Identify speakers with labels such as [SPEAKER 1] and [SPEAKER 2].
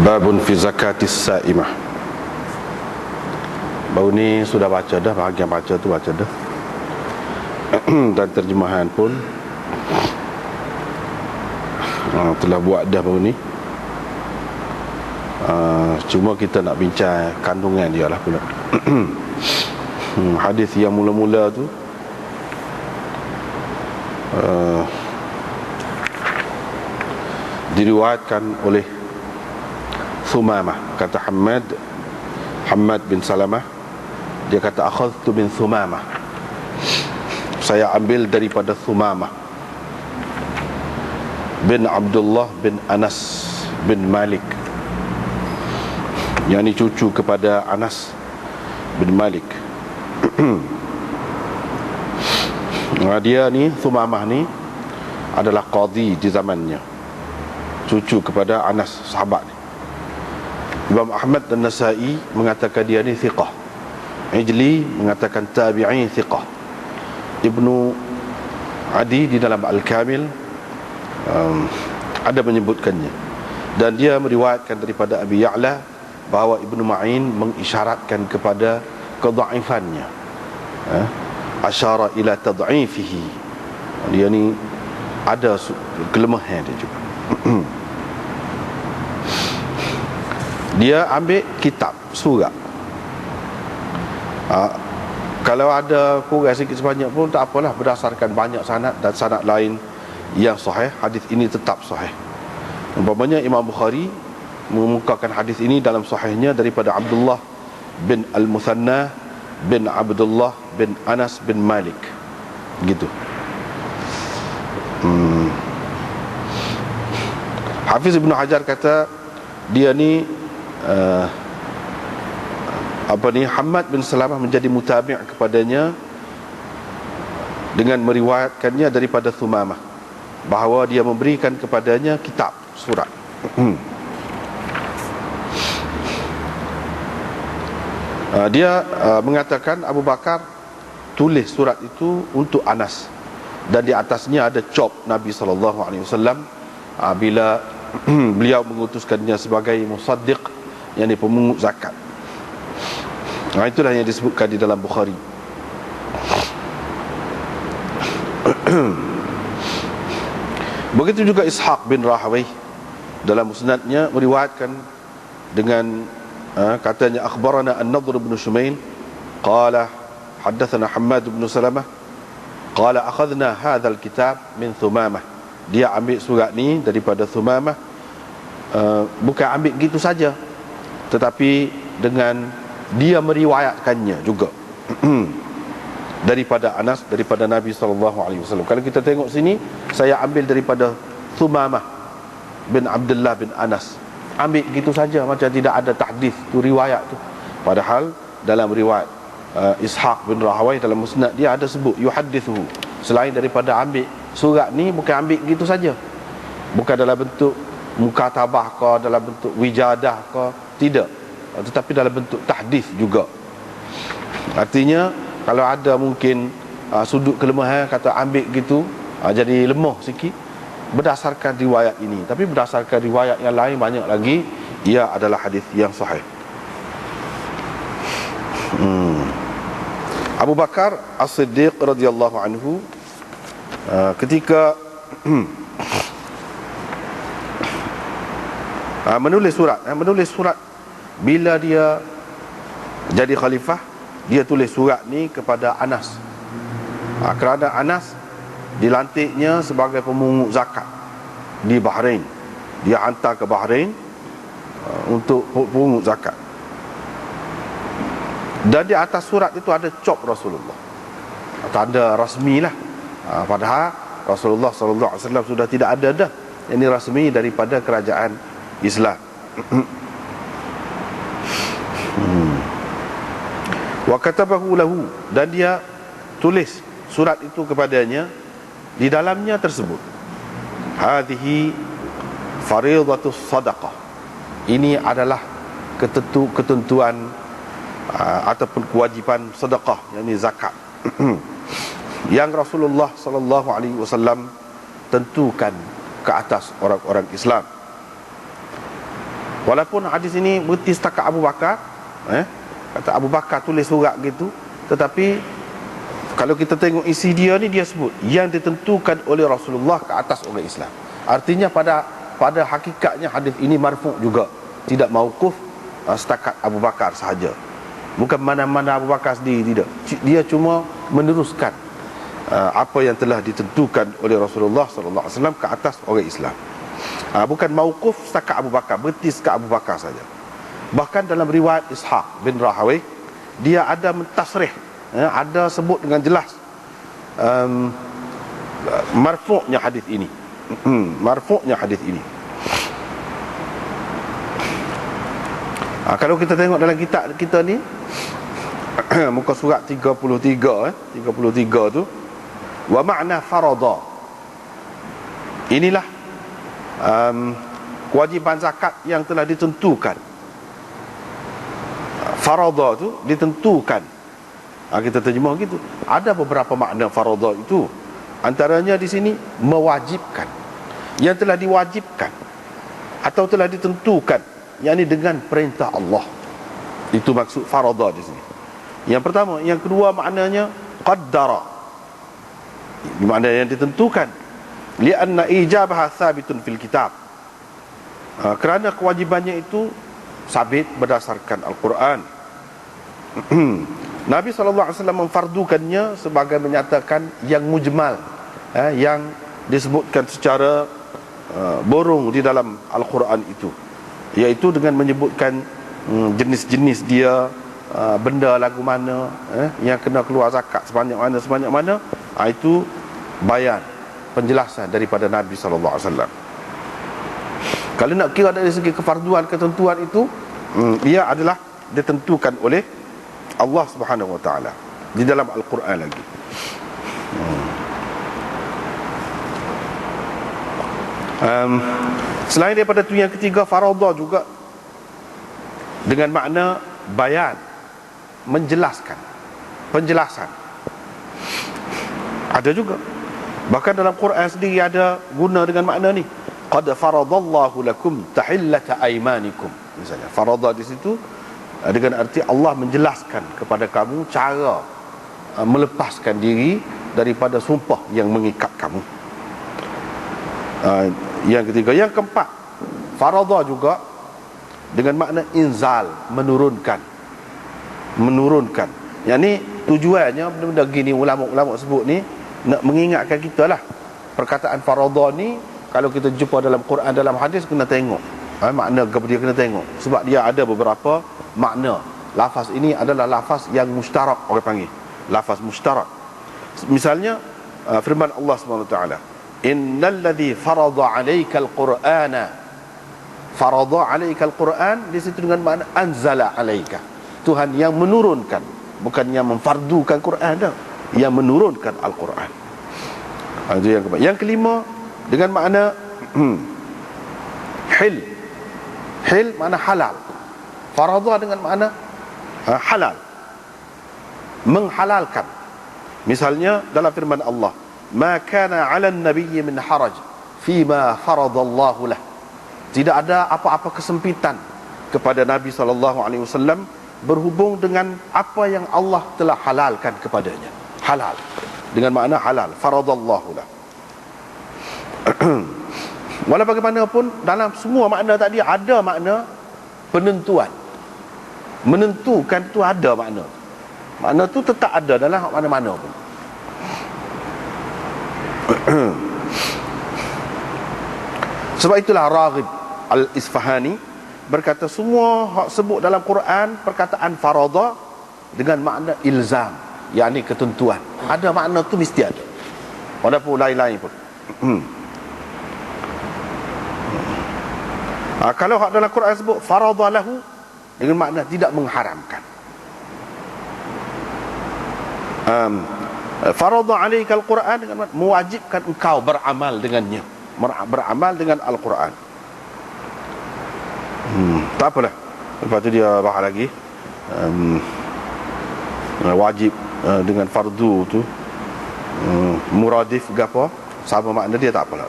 [SPEAKER 1] Babun fi zakatis saimah. Baru ni sudah baca dah, bahagian baca tu baca dah. Dan terjemahan pun telah buat dah baru ni. Cuma kita nak bincang kandungan dia lah pula. Hadis yang mula-mula tu diriwayatkan oleh Thumamah. Kata Hammad bin Salamah, dia kata akhadtu bin Thumamah, saya ambil daripada Thumamah bin Abdullah bin Anas bin Malik, yang ini cucu kepada Anas bin Malik. Dia ni, Thumamah ni adalah qadhi di zamannya, cucu kepada Anas, sahabat ni. Imam Ahmad dan Nasa'i mengatakan dia ni thiqah. Ijli mengatakan tabi'i thiqah. Ibnu Adi di dalam Al-Kamil ada menyebutkannya. Dan dia meriwayatkan daripada Abi Ya'la bahawa Ibnu Ma'in mengisyaratkan kepada kedhaifannya. Asyara ila tad'ifihi. Dia ni ada kelemahan dia juga. Dia ambil kitab surat. Kalau ada kurang sikit sebanyak pun tak apalah, berdasarkan banyak sanad dan sanad lain yang sahih, hadis ini tetap sahih. Umpamanya Imam Bukhari mengemukakan hadis ini dalam sahihnya daripada Abdullah bin Al-Muthanna bin Abdullah bin Anas bin Malik, gitu. Hafiz Ibn Hajar kata dia ni Hammad bin Salamah menjadi mutabi' kepadanya dengan meriwayatkannya daripada Thumamah bahawa dia memberikan kepadanya kitab surat. Dia mengatakan Abu Bakar tulis surat itu untuk Anas, dan di atasnya ada cop Nabi SAW bila beliau mengutuskannya sebagai musaddiq, yakni pemungut zakat. Itulah yang disebutkan di dalam Bukhari. Begitu juga Ishaq bin Rahawayh dalam musnadnya meriwayatkan dengan katanya akhbarana An-Nadhr bin Shumail qala haddathana Hammad bin Salamah qala akhadna hadzal kitab min Thumamah. Dia ambil surat ni daripada Thumamah, bukan ambil gitu saja, tetapi dengan dia meriwayatkannya juga daripada Anas, daripada Nabi SAW. Kalau kita tengok sini, saya ambil daripada Thumamah bin Abdullah bin Anas, ambil gitu saja, macam tidak ada tahdith tu, riwayat tu. Padahal dalam riwayat Ishaq bin Rahawayh dalam musnad dia ada sebut yuhaddithu, selain daripada ambil surat ni, bukan ambil gitu saja, bukan dalam bentuk mukatabah ke, dalam bentuk wijadah ke, tidak, tetapi dalam bentuk tahdith juga. Artinya kalau ada mungkin sudut kelemahan, kata ambil gitu, jadi lemah sikit berdasarkan riwayat ini, tapi berdasarkan riwayat yang lain banyak lagi, ia adalah hadis yang sahih. Abu Bakar As-Siddiq radhiyallahu anhu ketika menulis surat bila dia jadi khalifah, dia tulis surat ni kepada Anas, kerana Anas dilantiknya sebagai pemungut zakat di Bahrain. Dia hantar ke Bahrain untuk pemungut zakat, dan di atas surat itu ada cop Rasulullah, tanda rasmi lah. Padahal Rasulullah SAW sudah tidak ada dah, ini rasmi daripada kerajaan Islam. Wa katabahu lahu, dan dia tulis surat itu kepadanya. Di dalamnya tersebut hadhihi faridatus sadaqah, ini adalah ketentuan ataupun kewajipan sedekah, yakni zakat yang Rasulullah SAW tentukan ke atas orang-orang Islam. Walaupun hadis ini berhenti setakat Abu Bakar, kata Abu Bakar tulis surat gitu, tetapi kalau kita tengok isi dia ni, dia sebut yang ditentukan oleh Rasulullah ke atas orang Islam. Artinya pada hakikatnya hadis ini marfu' juga, tidak mauquf setakat Abu Bakar sahaja. Bukan mana-mana Abu Bakar sendiri, tidak. Dia cuma meneruskan apa yang telah ditentukan oleh Rasulullah sallallahu alaihi wasallam ke atas orang Islam. Bukan mauquf setakat Abu Bakar, berhenti setakat Abu Bakar saja. Bahkan dalam riwayat Ishaq bin Rahawai, dia ada mentasrih, ada sebut dengan jelas marfu'nya hadis ini. Marfu'nya hadis ini. Kalau kita tengok dalam kitab kita ni, muka surat 33 tu, wa ma'na farada, inilah kewajiban zakat yang telah ditentukan. Farada tu ditentukan, kita terjemah gitu. Ada beberapa makna farada itu. Antaranya di sini mewajibkan, yang telah diwajibkan atau telah ditentukan, yakni dengan perintah Allah. Itu maksud farada di sini. Yang pertama. Yang kedua maknanya qaddara, makna yang ditentukan. Lianna ijabaha thabitun fil kitab, kerana kewajibannya itu sabit berdasarkan Al-Quran. Nabi SAW memfardukannya sebagai menyatakan yang mujmal, yang disebutkan secara borong di dalam Al-Quran itu, iaitu dengan menyebutkan jenis-jenis dia, benda lagu mana yang kena keluar zakat sebanyak mana, itu bayan, penjelasan daripada Nabi SAW. Kalau nak kira dari segi kefarduan, ketentuan itu, ia adalah ditentukan oleh Allah Subhanahu Wa Taala di dalam Al-Quran lagi. Selain daripada itu, yang ketiga, farada juga dengan makna bayan, menjelaskan, penjelasan. Ada juga, bahkan dalam Quran sendiri ada guna dengan makna ni. Qad faradallahu lakum tahillata aymanikum. Misalnya farada di situ dengan arti Allah menjelaskan kepada kamu cara melepaskan diri daripada sumpah yang mengikat kamu. Yang ketiga. Yang keempat, farada juga dengan makna inzal, menurunkan. Yang ni tujuannya benda-benda gini ulama-ulama sebut ni nak mengingatkan kita lah. Perkataan farada ni kalau kita jumpa dalam Quran, dalam hadis, kena tengok makna dia, kena tengok. Sebab dia ada beberapa makna. Lafaz ini adalah lafaz yang mustarak, orang panggil lafaz mustarak. Misalnya firman Allah SWT, innal ladzi farada 'alaikal qur'ana. Farada 'alaikal qur'an di situ dengan makna anzala 'alaika. Tuhan yang menurunkan, bukan yang memfardukan Quran dah, yang menurunkan Al-Quran. Itu yang keempat. Yang kelima dengan makna hil makna halal. Farada dengan makna halal, menghalalkan. Misalnya dalam firman Allah, ma kana 'alan nabiyyi min haraj fima faradallahu lah. Tidak ada apa-apa kesempitan kepada Nabi SAW berhubung dengan apa yang Allah telah halalkan kepadanya. Halal dengan makna halal, faradallahu lah. Walau bagaimanapun, dalam semua makna tadi ada makna penentuan. Menentukan tu ada makna. Makna tu tetap ada dalam mana-mana pun. Sebab itulah Raghib Al-Isfahani berkata, semua hak sebut dalam Quran perkataan farada dengan makna ilzam, yakni ketentuan. Ada makna tu mesti ada, walaupun lain-lain pun. Kalau hak dalam Quran sebut farada lahu dengan makna tidak mengharamkan. Farada alaika al-Quran dengan makna mewajibkan engkau beramal dengannya, beramal dengan Al-Quran. Tak apalah, lepas tu dia bahas lagi wajib dengan fardu tu muradif ke apa, sama makna dia, tak apalah.